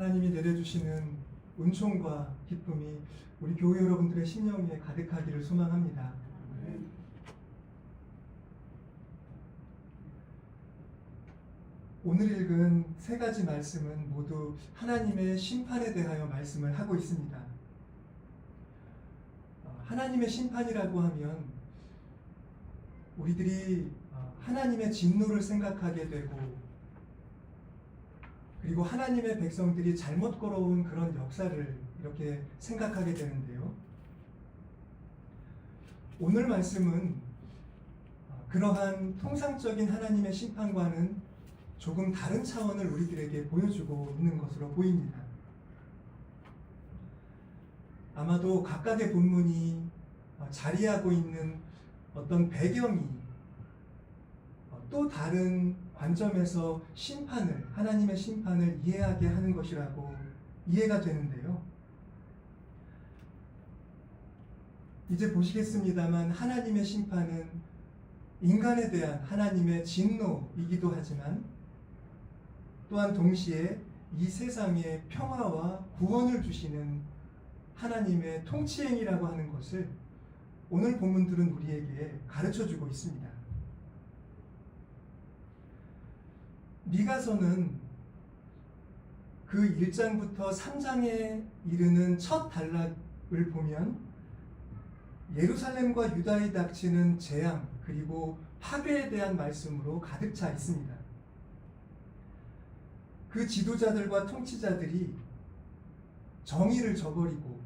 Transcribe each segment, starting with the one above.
하나님이 내려주시는 은총과 기쁨이 우리 교회 여러분들의 심령 위에 가득하기를 소망합니다. 오늘 읽은 세 가지 말씀은 모두 하나님의 심판에 대하여 말씀을 하고 있습니다. 하나님의 심판이라고 하면 우리들이 하나님의 진노를 생각하게 되고, 그리고 하나님의 백성들이 잘못 걸어온 그런 역사를 이렇게 생각하게 되는데요. 오늘 말씀은 그러한 통상적인 하나님의 심판과는 조금 다른 차원을 우리들에게 보여주고 있는 것으로 보입니다. 아마도 각각의 본문이 자리하고 있는 어떤 배경이 또 다른 관점에서 하나님의 심판을 이해하게 하는 것이라고 이해가 되는데요. 이제 보시겠습니다만 하나님의 심판은 인간에 대한 하나님의 진노이기도 하지만 또한 동시에 이 세상에 평화와 구원을 주시는 하나님의 통치행위라고 하는 것을 오늘 본문들은 우리에게 가르쳐주고 있습니다. 미가서는 그 1장부터 3장에 이르는 첫 단락을 보면 예루살렘과 유다에 닥치는 재앙 그리고 파괴에 대한 말씀으로 가득 차 있습니다. 그 지도자들과 통치자들이 정의를 저버리고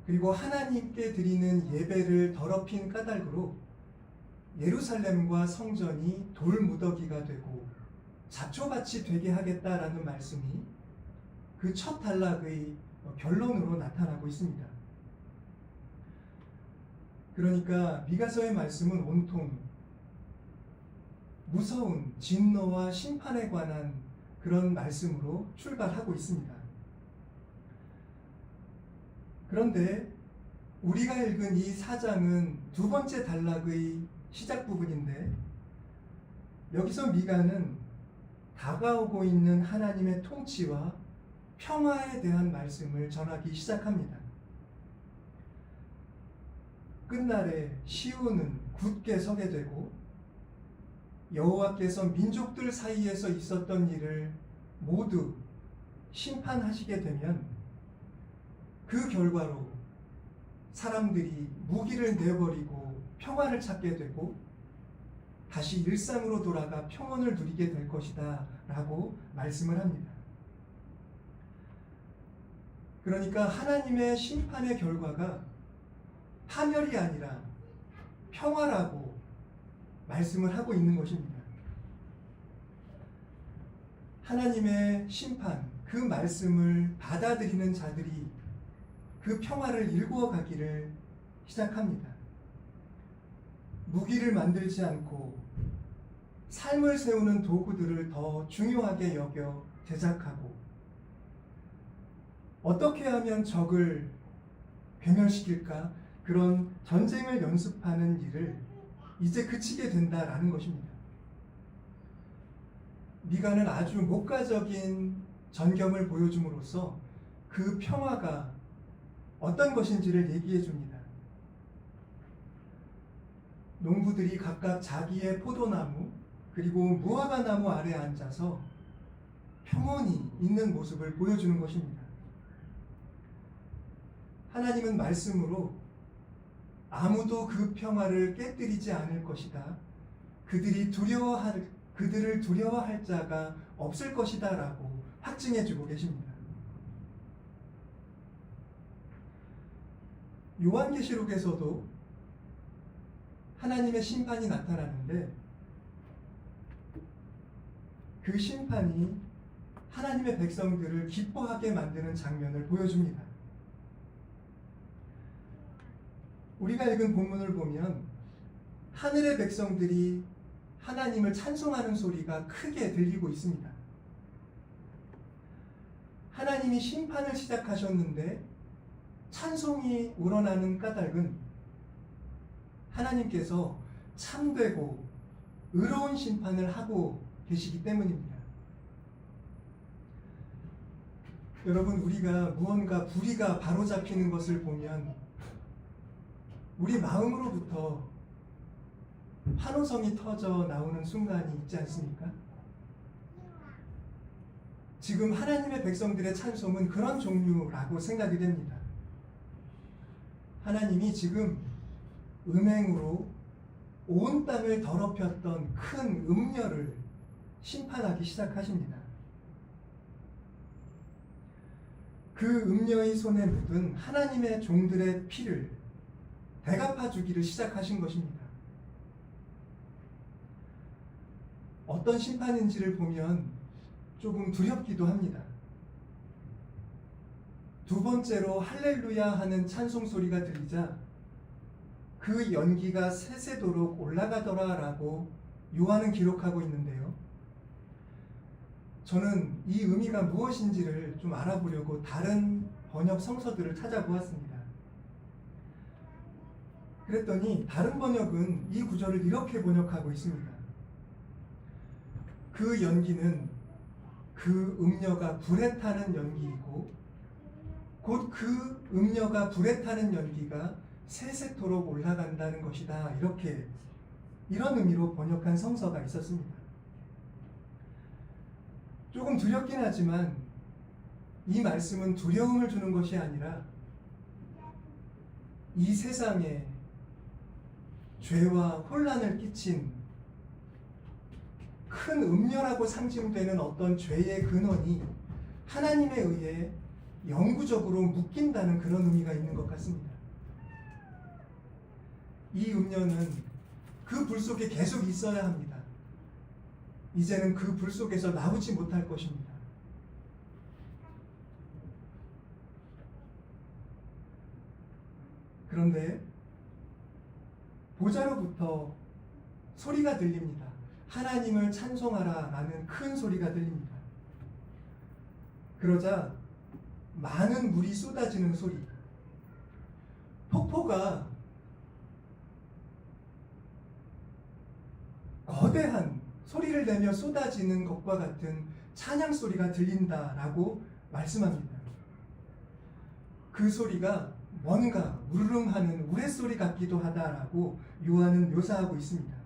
그리고 하나님께 드리는 예배를 더럽힌 까닭으로 예루살렘과 성전이 돌무더기가 되고 잡초밭이 되게 하겠다라는 말씀이 그 첫 단락의 결론으로 나타나고 있습니다. 그러니까 미가서의 말씀은 온통 무서운 진노와 심판에 관한 그런 말씀으로 출발하고 있습니다. 그런데 우리가 읽은 이 4장은 두 번째 단락의 시작 부분인데, 여기서 미가는 다가오고 있는 하나님의 통치와 평화에 대한 말씀을 전하기 시작합니다. 끝날에 시온은 굳게 서게 되고 여호와께서 민족들 사이에서 있었던 일을 모두 심판하시게 되면 그 결과로 사람들이 무기를 내버리고 평화를 찾게 되고 다시 일상으로 돌아가 평온을 누리게 될 것이다 라고 말씀을 합니다. 그러니까 하나님의 심판의 결과가 파멸이 아니라 평화라고 말씀을 하고 있는 것입니다. 하나님의 심판, 그 말씀을 받아들이는 자들이 그 평화를 일구어 가기를 시작합니다. 무기를 만들지 않고 삶을 세우는 도구들을 더 중요하게 여겨 제작하고 어떻게 하면 적을 괴멸시킬까, 그런 전쟁을 연습하는 일을 이제 그치게 된다라는 것입니다. 미가는 아주 목가적인 전경을 보여줌으로써 그 평화가 어떤 것인지를 얘기해 줍니다. 농부들이 각각 자기의 포도나무 그리고 무화과 나무 아래에 앉아서 평온히 있는 모습을 보여주는 것입니다. 하나님은 말씀으로 아무도 그 평화를 깨뜨리지 않을 것이다, 그들을 두려워할 자가 없을 것이다 라고 확증해 주고 계십니다. 요한계시록에서도 하나님의 심판이 나타나는데 그 심판이 하나님의 백성들을 기뻐하게 만드는 장면을 보여줍니다. 우리가 읽은 본문을 보면 하늘의 백성들이 하나님을 찬송하는 소리가 크게 들리고 있습니다. 하나님이 심판을 시작하셨는데 찬송이 우러나는 까닭은 하나님께서 참되고 의로운 심판을 하고 계시기 때문입니다. 여러분, 우리가 무언가 불의가 바로잡히는 것을 보면 우리 마음으로부터 환호성이 터져 나오는 순간이 있지 않습니까? 지금 하나님의 백성들의 찬송은 그런 종류라고 생각이 됩니다. 하나님이 지금 음행으로 온 땅을 더럽혔던 큰 음녀를 심판하기 시작하십니다. 그 음녀의 손에 묻은 하나님의 종들의 피를 대갚아 주기를 시작하신 것입니다. 어떤 심판인지를 보면 조금 두렵기도 합니다. 두 번째로 할렐루야 하는 찬송 소리가 들리자 그 연기가 새새도록 올라가더라라고 요한은 기록하고 있는데요. 저는 이 의미가 무엇인지를 좀 알아보려고 다른 번역 성서들을 찾아보았습니다. 그랬더니 다른 번역은 이 구절을 이렇게 번역하고 있습니다. 그 연기는 그 음녀가 불에 타는 연기이고 곧 그 음녀가 불에 타는 연기가 새새토록 올라간다는 것이다. 이런 의미로 번역한 성서가 있었습니다. 조금 두렵긴 하지만 이 말씀은 두려움을 주는 것이 아니라 이 세상에 죄와 혼란을 끼친 큰 음녀라고 상징되는 어떤 죄의 근원이 하나님에 의해 영구적으로 묶인다는 그런 의미가 있는 것 같습니다. 이 음녀는 그 불 속에 계속 있어야 합니다. 이제는 그 불 속에서 나오지 못할 것입니다. 그런데 보좌로부터 소리가 들립니다. 하나님을 찬송하라 라는 큰 소리가 들립니다. 그러자 많은 물이 쏟아지는 소리, 폭포가 거대한 소리를 내며 쏟아지는 것과 같은 찬양 소리가 들린다라고 말씀합니다. 그 소리가 뭔가 우르릉하는 우레소리 같기도 하다라고 요한은 묘사하고 있습니다.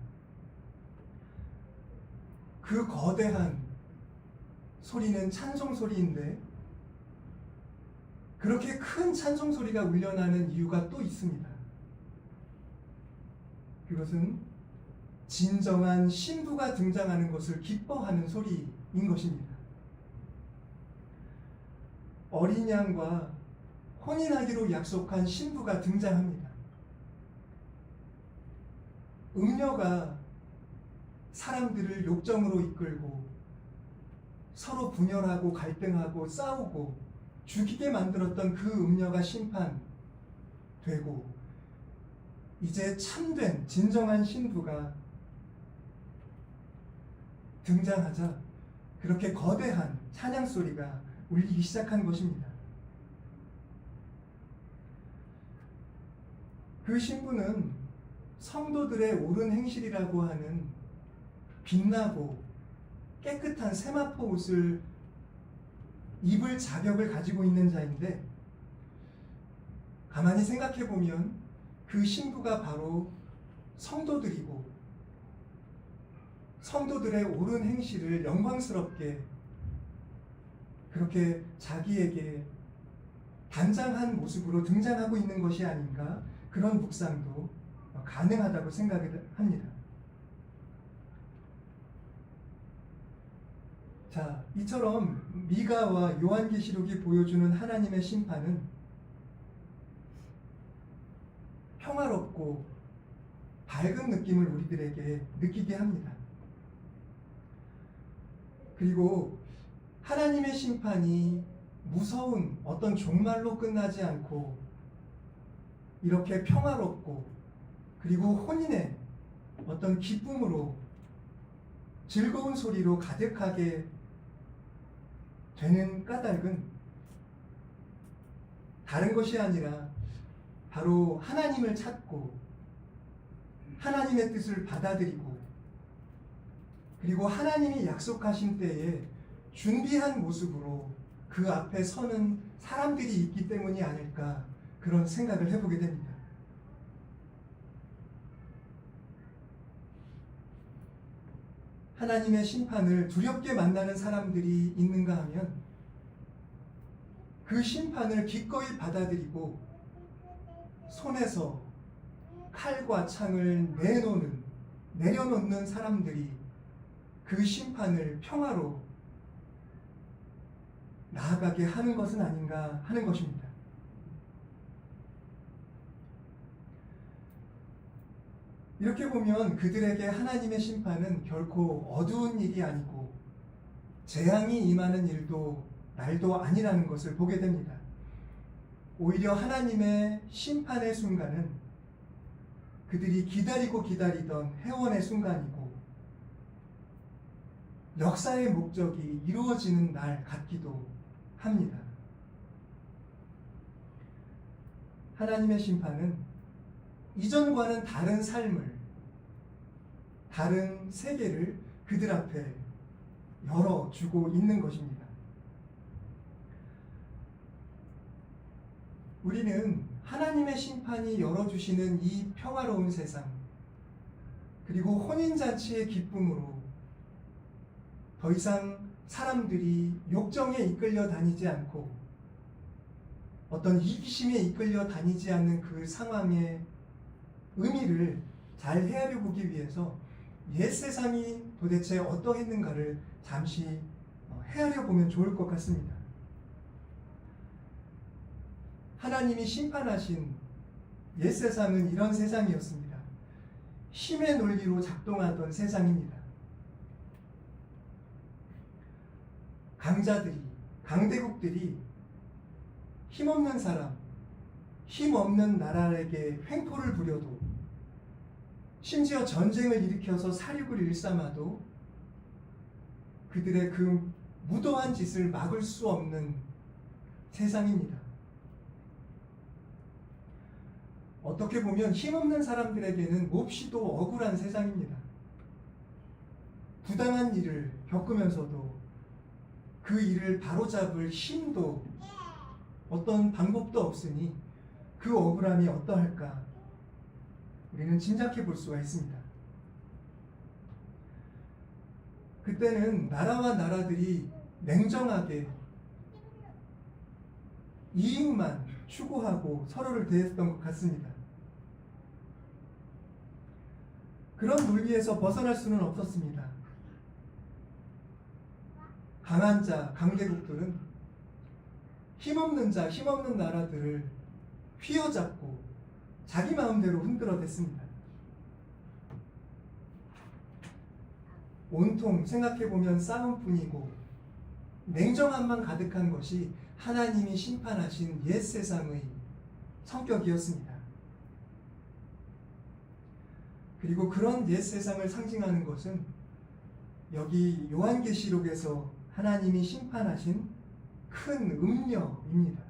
그 거대한 소리는 찬송 소리인데 그렇게 큰 찬송 소리가 울려나는 이유가 또 있습니다. 그것은 진정한 신부가 등장하는 것을 기뻐하는 소리인 것입니다. 어린 양과 혼인하기로 약속한 신부가 등장합니다. 음녀가 사람들을 욕정으로 이끌고 서로 분열하고 갈등하고 싸우고 죽이게 만들었던 그 음녀가 심판되고 이제 참된 진정한 신부가 등장하자 그렇게 거대한 찬양 소리가 울리기 시작한 것입니다. 그 신부는 성도들의 옳은 행실이라고 하는 빛나고 깨끗한 세마포 옷을 입을 자격을 가지고 있는 자인데 가만히 생각해 보면 그 신부가 바로 성도들이고 성도들의 옳은 행실을 영광스럽게 그렇게 자기에게 단장한 모습으로 등장하고 있는 것이 아닌가, 그런 묵상도 가능하다고 생각을 합니다. 자, 이처럼 미가와 요한계시록이 보여주는 하나님의 심판은 평화롭고 밝은 느낌을 우리들에게 느끼게 합니다. 그리고 하나님의 심판이 무서운 어떤 종말로 끝나지 않고 이렇게 평화롭고 그리고 혼인의 어떤 기쁨으로 즐거운 소리로 가득하게 되는 까닭은 다른 것이 아니라 바로 하나님을 찾고 하나님의 뜻을 받아들이고 그리고 하나님이 약속하신 때에 준비한 모습으로 그 그 앞에 서는 사람들이 있기 때문이 아닐까 그런 생각을 해보게 됩니다. 하나님의 심판을 두렵게 만나는 사람들이 있는가 하면 그 심판을 기꺼이 받아들이고 손에서 칼과 창을 내려놓는 사람들이 그 심판을 평화로 나아가게 하는 것은 아닌가 하는 것입니다. 이렇게 보면 그들에게 하나님의 심판은 결코 어두운 일이 아니고 재앙이 임하는 날도 아니라는 것을 보게 됩니다. 오히려 하나님의 심판의 순간은 그들이 기다리고 기다리던 회원의 순간이고 역사의 목적이 이루어지는 날 같기도 합니다. 하나님의 심판은 이전과는 다른 삶을, 다른 세계를 그들 앞에 열어주고 있는 것입니다. 우리는 하나님의 심판이 열어주시는 이 평화로운 세상, 그리고 혼인잔치의 기쁨으로 더 이상 사람들이 욕정에 이끌려 다니지 않고 어떤 이기심에 이끌려 다니지 않는 그 상황의 의미를 잘 헤아려 보기 위해서 옛 세상이 도대체 어떠했는가를 잠시 헤아려 보면 좋을 것 같습니다. 하나님이 심판하신 옛 세상은 이런 세상이었습니다. 힘의 논리로 작동하던 세상입니다. 강대국들이 힘없는 사람, 힘없는 나라에게 횡포를 부려도, 심지어 전쟁을 일으켜서 살육을 일삼아도 그들의 그 무도한 짓을 막을 수 없는 세상입니다. 어떻게 보면 힘없는 사람들에게는 몹시도 억울한 세상입니다. 부당한 일을 겪으면서도 그 일을 바로잡을 힘도 어떤 방법도 없으니 그 억울함이 어떠할까 우리는 짐작해 볼 수가 있습니다. 그때는 나라와 나라들이 냉정하게 이익만 추구하고 서로를 대했던 것 같습니다. 그런 논리에서 벗어날 수는 없었습니다. 강한 자, 강대국들은 힘없는 자, 힘없는 나라들을 휘어잡고 자기 마음대로 흔들어댔습니다. 온통 생각해보면 싸움뿐이고 냉정함만 가득한 것이 하나님이 심판하신 옛 세상의 성격이었습니다. 그리고 그런 옛 세상을 상징하는 것은 여기 요한계시록에서 하나님이 심판하신 큰 음녀입니다.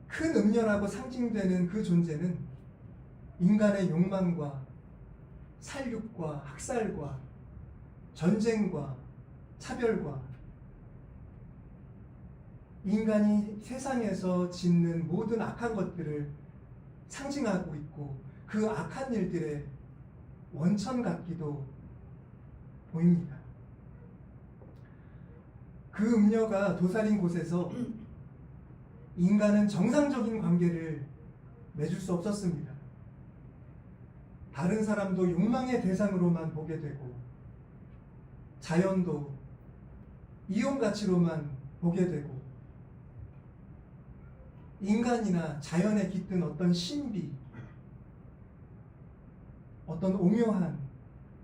큰 음녀라고 상징되는 그 존재는 인간의 욕망과 살육과 학살과 전쟁과 차별과 인간이 세상에서 짓는 모든 악한 것들을 상징하고 있고 그 악한 일들의 원천 같기도 보입니다. 그 음녀가 도사린 곳에서 인간은 정상적인 관계를 맺을 수 없었습니다. 다른 사람도 욕망의 대상으로만 보게 되고 자연도 이용 가치로만 보게 되고 인간이나 자연에 깃든 어떤 신비, 어떤 오묘한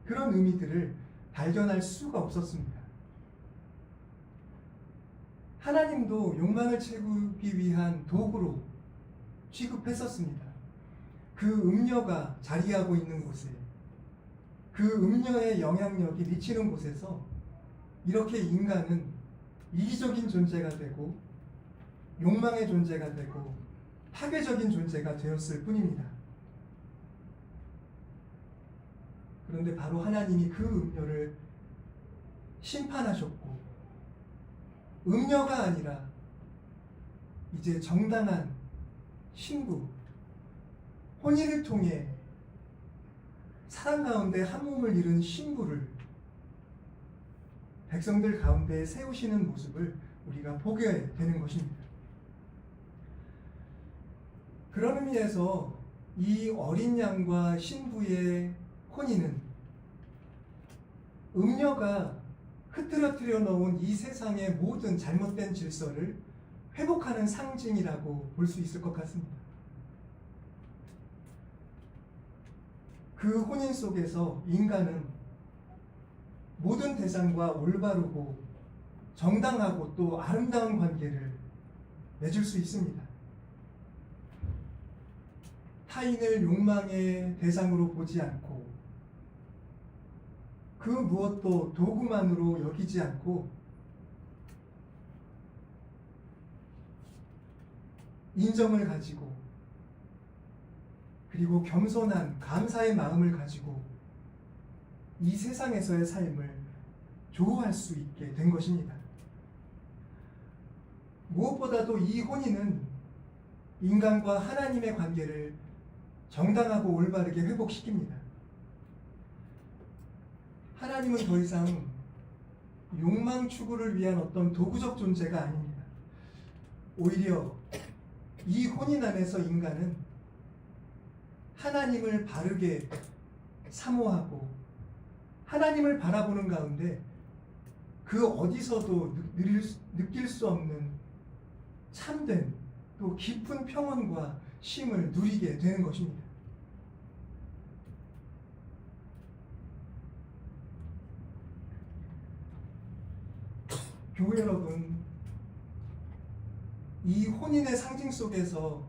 그런 의미들을 발견할 수가 없었습니다. 하나님도 욕망을 채우기 위한 도구로 취급했었습니다. 그 음녀가 자리하고 있는 곳에, 그 음녀의 영향력이 미치는 곳에서 이렇게 인간은 이기적인 존재가 되고 욕망의 존재가 되고 파괴적인 존재가 되었을 뿐입니다. 그런데 바로 하나님이 그 음녀를 심판하셨고 음녀가 아니라 이제 정당한 신부, 혼인을 통해 사랑 가운데 한 몸을 이룬 신부를 백성들 가운데 세우시는 모습을 우리가 보게 되는 것입니다. 그런 의미에서 이 어린 양과 신부의 혼인은 음녀가 흐트러뜨려 놓은 이 세상의 모든 잘못된 질서를 회복하는 상징이라고 볼 수 있을 것 같습니다. 그 혼인 속에서 인간은 모든 대상과 올바르고 정당하고 또 아름다운 관계를 맺을 수 있습니다. 타인을 욕망의 대상으로 보지 않고 그 무엇도 도구만으로 여기지 않고 인정을 가지고 그리고 겸손한 감사의 마음을 가지고 이 세상에서의 삶을 조우할 수 있게 된 것입니다. 무엇보다도 이 혼인은 인간과 하나님의 관계를 정당하고 올바르게 회복시킵니다. 하나님은 더 이상 욕망 추구를 위한 어떤 도구적 존재가 아닙니다. 오히려 이 혼인 안에서 인간은 하나님을 바르게 사모하고 하나님을 바라보는 가운데 그 어디서도 느낄 수 없는 참된 또 깊은 평온과 쉼을 누리게 되는 것입니다. 교회 여러분, 이 혼인의 상징 속에서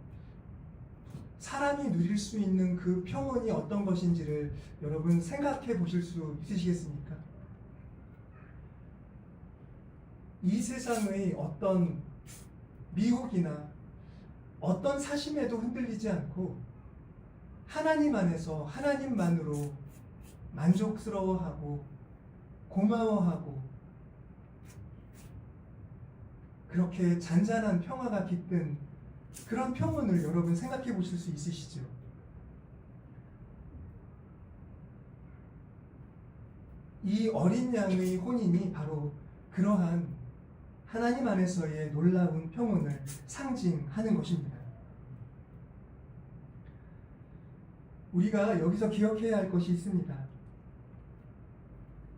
사람이 누릴 수 있는 그 평온이 어떤 것인지를 여러분 생각해 보실 수 있으시겠습니까? 이 세상의 어떤 미혹이나 어떤 사심에도 흔들리지 않고 하나님 안에서 하나님만으로 만족스러워하고 고마워하고 그렇게 잔잔한 평화가 깃든 그런 평온을 여러분 생각해 보실 수 있으시죠? 이 어린 양의 혼인이 바로 그러한 하나님 안에서의 놀라운 평온을 상징하는 것입니다. 우리가 여기서 기억해야 할 것이 있습니다.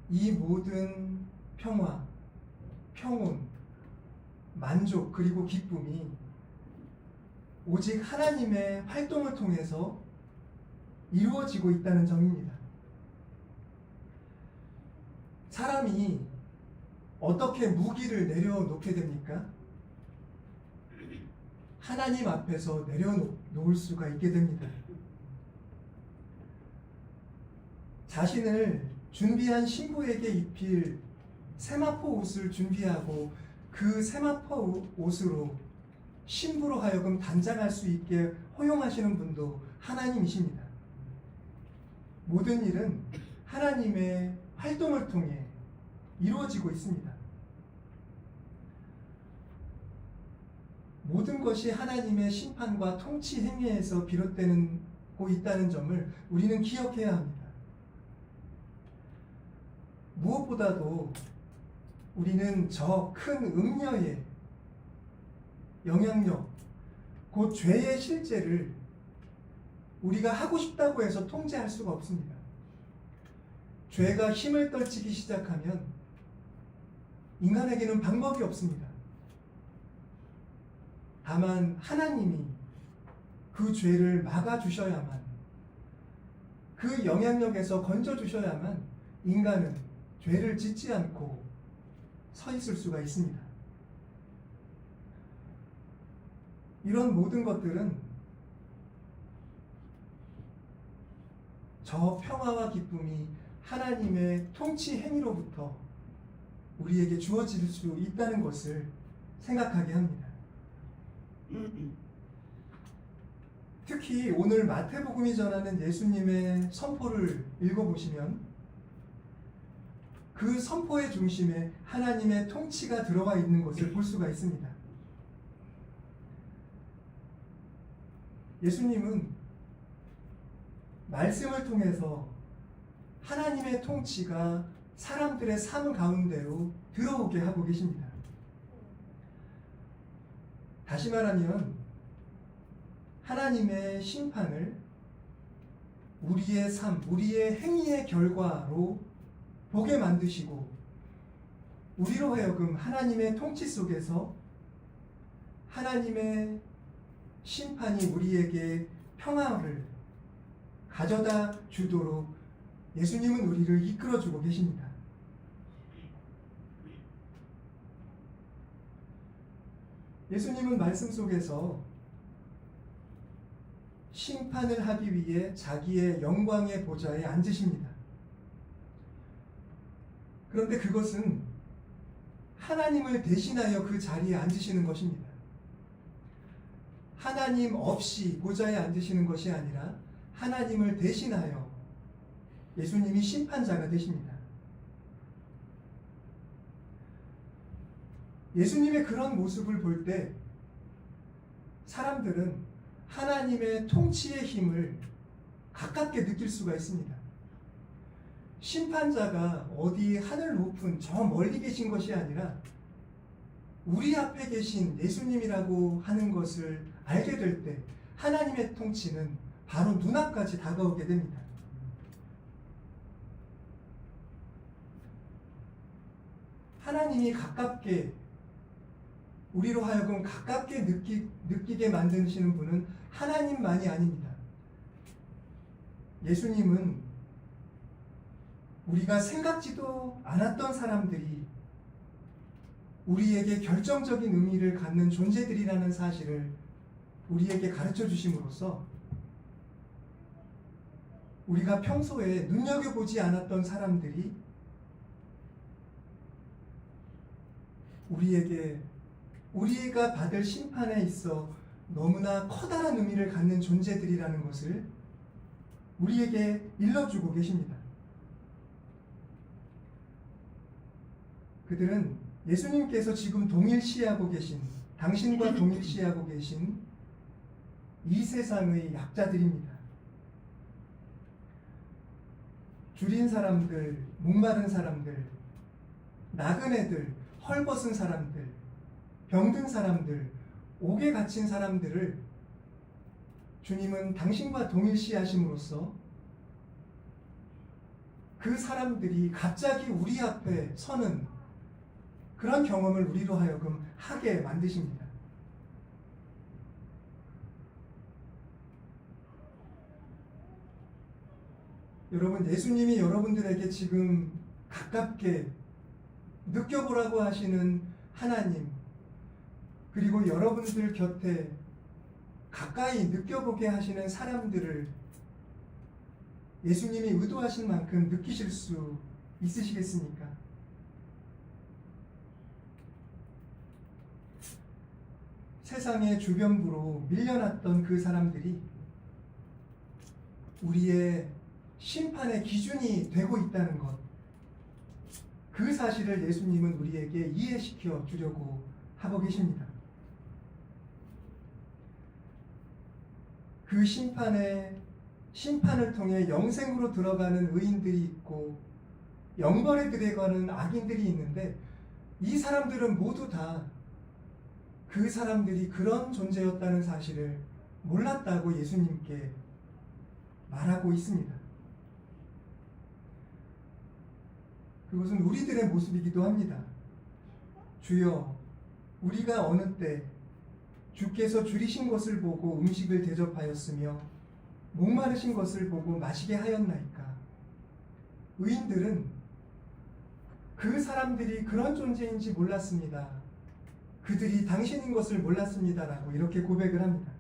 이 모든 평화, 평온, 만족 그리고 기쁨이 오직 하나님의 활동을 통해서 이루어지고 있다는 점입니다. 사람이 어떻게 무기를 내려놓게 됩니까? 하나님 앞에서 내려놓을 수가 있게 됩니다. 자신을 준비한 신부에게 입힐 세마포 옷을 준비하고 그 세마포 옷으로 신부로 하여금 단장할 수 있게 허용하시는 분도 하나님이십니다. 모든 일은 하나님의 활동을 통해 이루어지고 있습니다. 모든 것이 하나님의 심판과 통치 행위에서 비롯되고 있다는 점을 우리는 기억해야 합니다. 무엇보다도 우리는 저 큰 음녀의 영향력, 곧 죄의 실제를 우리가 하고 싶다고 해서 통제할 수가 없습니다. 죄가 힘을 떨치기 시작하면 인간에게는 방법이 없습니다. 다만 하나님이 그 죄를 막아주셔야만, 그 영향력에서 건져주셔야만 인간은 죄를 짓지 않고 서 있을 수가 있습니다. 이런 모든 것들은 저 평화와 기쁨이 하나님의 통치 행위로부터 우리에게 주어질 수 있다는 것을 생각하게 합니다. 특히 오늘 마태복음이 전하는 예수님의 선포를 읽어보시면 그 선포의 중심에 하나님의 통치가 들어와 있는 것을 볼 수가 있습니다. 예수님은 말씀을 통해서 하나님의 통치가 사람들의 삶 가운데로 들어오게 하고 계십니다. 다시 말하면 하나님의 심판을 우리의 삶, 우리의 행위의 결과로 보게 만드시고 우리로 하여금 하나님의 통치 속에서 하나님의 심판이 우리에게 평화를 가져다 주도록 예수님은 우리를 이끌어주고 계십니다. 예수님은 말씀 속에서 심판을 하기 위해 자기의 영광의 보좌에 앉으십니다. 그런데 그것은 하나님을 대신하여 그 자리에 앉으시는 것입니다. 하나님 없이 보좌에 앉으시는 것이 아니라 하나님을 대신하여 예수님이 심판자가 되십니다. 예수님의 그런 모습을 볼 때 사람들은 하나님의 통치의 힘을 가깝게 느낄 수가 있습니다. 심판자가 어디 하늘 높은 저 멀리 계신 것이 아니라 우리 앞에 계신 예수님이라고 하는 것을 알게 될 때 하나님의 통치는 바로 눈앞까지 다가오게 됩니다. 하나님이 가깝게 우리로 하여금 가깝게 느끼게 만드시는 분은 하나님만이 아닙니다. 예수님은 우리가 생각지도 않았던 사람들이 우리에게 결정적인 의미를 갖는 존재들이라는 사실을 우리에게 가르쳐 주심으로써 우리가 평소에 눈여겨보지 않았던 사람들이 우리가 받을 심판에 있어 너무나 커다란 의미를 갖는 존재들이라는 것을 우리에게 일러주고 계십니다. 그들은 예수님께서 지금 동일시하고 계신, 당신과 동일시하고 계신 이 세상의 약자들입니다. 줄인 사람들, 목마른 사람들, 나그네들, 헐벗은 사람들, 병든 사람들, 옥에 갇힌 사람들을 주님은 당신과 동일시하심으로써 그 사람들이 갑자기 우리 앞에 서는 그런 경험을 우리로 하여금 하게 만드십니다. 여러분, 예수님이 여러분들에게 지금 가깝게 느껴보라고 하시는 하나님, 그리고 여러분들 곁에 가까이 느껴보게 하시는 사람들을 예수님이 의도하신 만큼 느끼실 수 있으시겠습니까? 세상의 주변부로 밀려났던 그 사람들이 우리의 심판의 기준이 되고 있다는 것, 그 사실을 예수님은 우리에게 이해시켜 주려고 하고 계십니다. 그 심판을 통해 영생으로 들어가는 의인들이 있고 영벌에 들어가는 악인들이 있는데 이 사람들은 모두 다 그 사람들이 그런 존재였다는 사실을 몰랐다고 예수님께 말하고 있습니다. 그것은 우리들의 모습이기도 합니다. 주여, 우리가 어느 때 주께서 줄이신 것을 보고 음식을 대접하였으며 목마르신 것을 보고 마시게 하였나이까? 의인들은 그 사람들이 그런 존재인지 몰랐습니다. 그들이 당신인 것을 몰랐습니다라고 이렇게 고백을 합니다.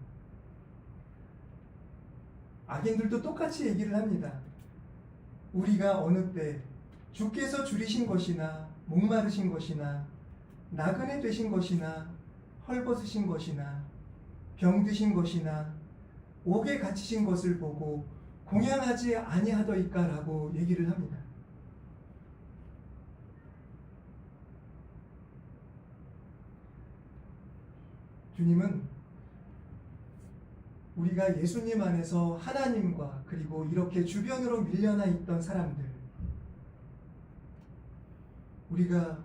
악인들도 똑같이 얘기를 합니다. 우리가 어느 때 주께서 줄이신 것이나 목마르신 것이나 나그네 되신 것이나 헐벗으신 것이나 병드신 것이나 옥에 갇히신 것을 보고 공양하지 아니하더이까라고 얘기를 합니다. 주님은 우리가 예수님 안에서 하나님과 그리고 이렇게 주변으로 밀려나 있던 사람들, 우리가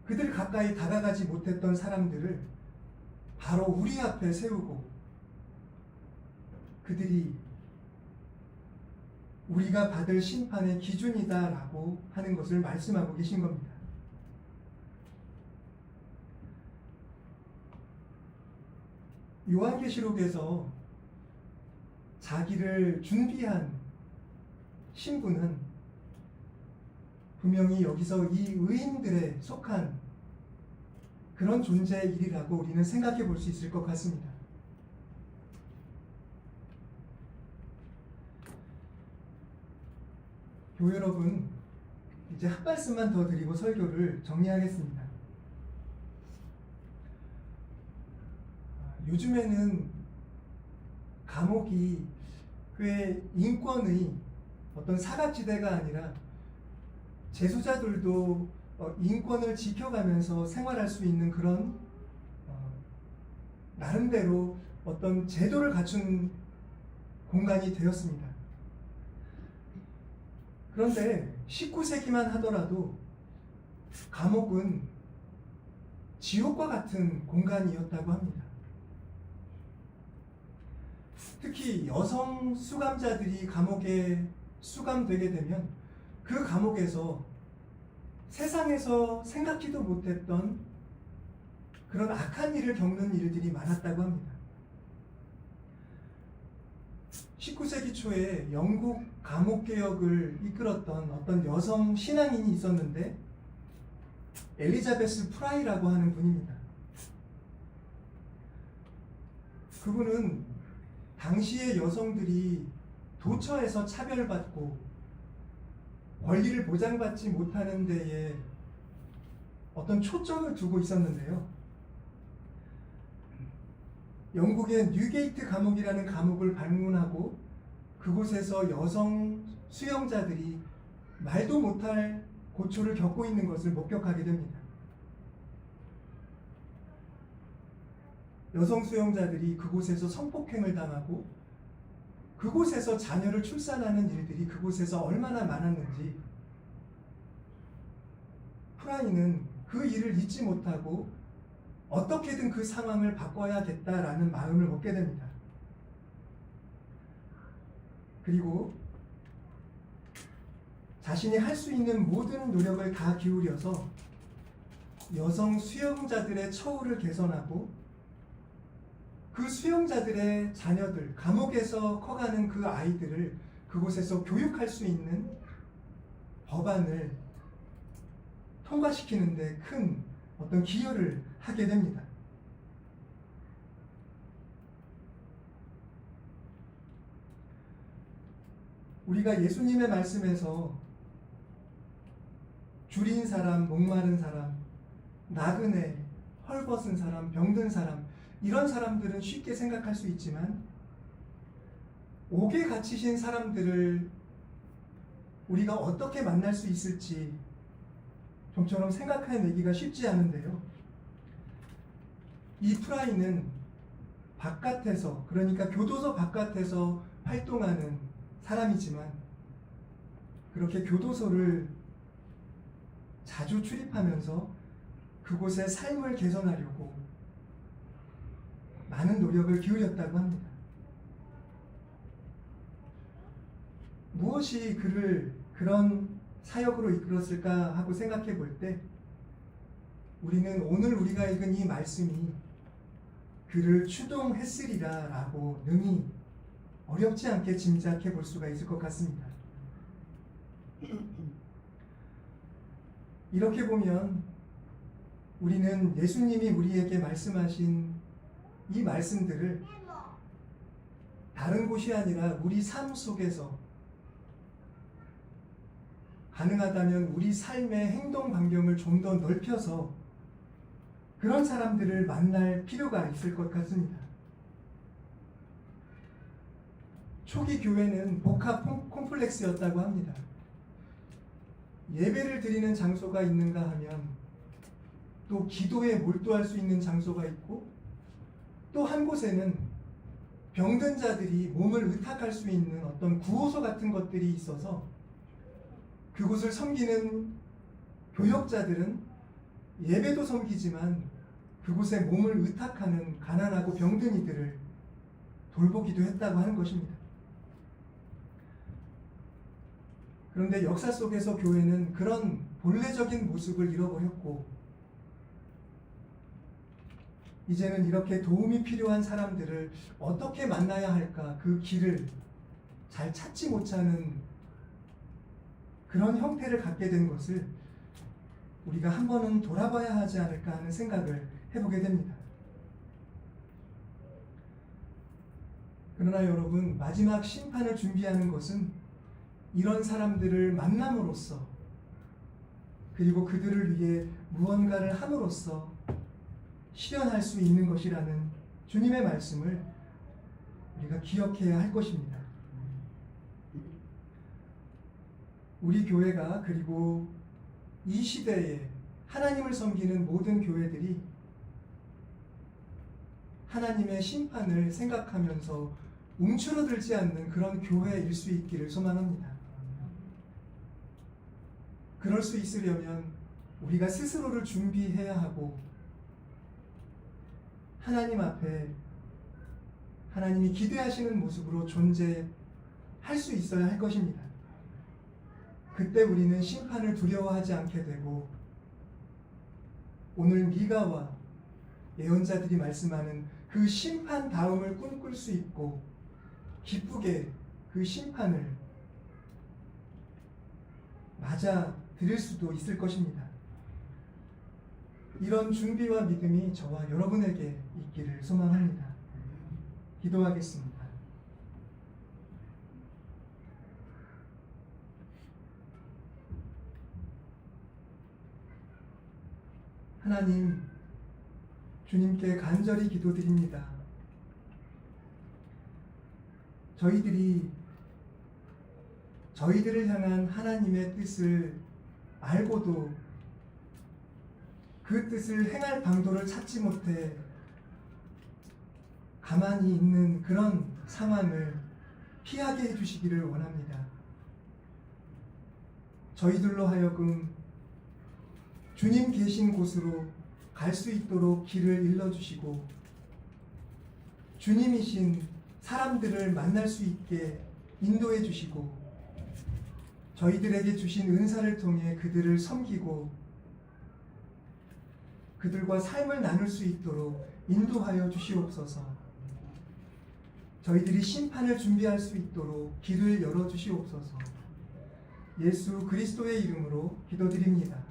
그들 가까이 다가가지 못했던 사람들을 바로 우리 앞에 세우고 그들이 우리가 받을 심판의 기준이다라고 하는 것을 말씀하고 계신 겁니다. 요한계시록에서 자기를 준비한 신부는 분명히 여기서 이 의인들에 속한 그런 존재의 일이라고 우리는 생각해 볼 수 있을 것 같습니다. 교회 여러분, 이제 한 말씀만 더 드리고 설교를 정리하겠습니다. 요즘에는 감옥이 꽤 인권의 어떤 사각지대가 아니라 재수자들도 인권을 지켜가면서 생활할 수 있는 그런 나름대로 어떤 제도를 갖춘 공간이 되었습니다. 그런데 19세기만 하더라도 감옥은 지옥과 같은 공간이었다고 합니다. 특히 여성 수감자들이 감옥에 수감되게 되면 그 감옥에서 세상에서 생각지도 못했던 그런 악한 일을 겪는 일들이 많았다고 합니다. 19세기 초에 영국 감옥개혁을 이끌었던 어떤 여성 신앙인이 있었는데 엘리자베스 프라이라고 하는 분입니다. 그분은 당시의 여성들이 도처에서 차별받고 권리를 보장받지 못하는 데에 어떤 초점을 두고 있었는데요. 영국의 뉴게이트 감옥이라는 감옥을 방문하고 그곳에서 여성 수용자들이 말도 못할 고초를 겪고 있는 것을 목격하게 됩니다. 여성 수용자들이 그곳에서 성폭행을 당하고 그곳에서 자녀를 출산하는 일들이 그곳에서 얼마나 많았는지 프라이는 그 일을 잊지 못하고 어떻게든 그 상황을 바꿔야겠다라는 마음을 먹게 됩니다. 그리고 자신이 할 수 있는 모든 노력을 다 기울여서 여성 수용자들의 처우를 개선하고 그 수용자들의 자녀들, 감옥에서 커가는 그 아이들을 그곳에서 교육할 수 있는 법안을 통과시키는 데 큰 어떤 기여를 하게 됩니다. 우리가 예수님의 말씀에서 줄인 사람, 목마른 사람, 나그네, 헐벗은 사람, 병든 사람, 이런 사람들은 쉽게 생각할 수 있지만 옥에 갇히신 사람들을 우리가 어떻게 만날 수 있을지 좀처럼 생각해내기가 쉽지 않은데요. 이 프라이는 바깥에서, 그러니까 교도소 바깥에서 활동하는 사람이지만 그렇게 교도소를 자주 출입하면서 그곳의 삶을 개선하려고 많은 노력을 기울였다고 합니다. 무엇이 그를 그런 사역으로 이끌었을까 하고 생각해 볼 때 우리는 오늘 우리가 읽은 이 말씀이 그를 추동했으리라 라고 능히 어렵지 않게 짐작해 볼 수가 있을 것 같습니다. 이렇게 보면 우리는 예수님이 우리에게 말씀하신 이 말씀들을 다른 곳이 아니라 우리 삶 속에서 가능하다면 우리 삶의 행동 반경을 좀 더 넓혀서 그런 사람들을 만날 필요가 있을 것 같습니다. 초기 교회는 복합 콤플렉스였다고 합니다. 예배를 드리는 장소가 있는가 하면 또 기도에 몰두할 수 있는 장소가 있고 또 한 곳에는 병든 자들이 몸을 의탁할 수 있는 어떤 구호소 같은 것들이 있어서 그곳을 섬기는 교역자들은 예배도 섬기지만 그곳에 몸을 의탁하는 가난하고 병든 이들을 돌보기도 했다고 하는 것입니다. 그런데 역사 속에서 교회는 그런 본래적인 모습을 잃어버렸고 이제는 이렇게 도움이 필요한 사람들을 어떻게 만나야 할까 그 길을 잘 찾지 못하는 그런 형태를 갖게 된 것을 우리가 한 번은 돌아봐야 하지 않을까 하는 생각을 해보게 됩니다. 그러나 여러분, 마지막 심판을 준비하는 것은 이런 사람들을 만남으로써 그리고 그들을 위해 무언가를 함으로써 실현할 수 있는 것이라는 주님의 말씀을 우리가 기억해야 할 것입니다. 우리 교회가 그리고 이 시대에 하나님을 섬기는 모든 교회들이 하나님의 심판을 생각하면서 움츠러들지 않는 그런 교회일 수 있기를 소망합니다. 그럴 수 있으려면 우리가 스스로를 준비해야 하고 하나님 앞에 하나님이 기대하시는 모습으로 존재할 수 있어야 할 것입니다. 그때 우리는 심판을 두려워하지 않게 되고 오늘 미가와 예언자들이 말씀하는 그 심판 다음을 꿈꿀 수 있고 기쁘게 그 심판을 맞아 드릴 수도 있을 것입니다. 이런 준비와 믿음이 저와 여러분에게 있기를 소망합니다. 기도하겠습니다. 하나님, 주님께 간절히 기도드립니다. 저희들을 향한 하나님의 뜻을 알고도 그 뜻을 행할 방도를 찾지 못해 가만히 있는 그런 상황을 피하게 해주시기를 원합니다. 저희들로 하여금 주님 계신 곳으로 갈 수 있도록 길을 일러주시고 주님이신 사람들을 만날 수 있게 인도해 주시고 저희들에게 주신 은사를 통해 그들을 섬기고 그들과 삶을 나눌 수 있도록 인도하여 주시옵소서. 저희들이 심판을 준비할 수 있도록 길을 열어 주시옵소서. 예수 그리스도의 이름으로 기도드립니다.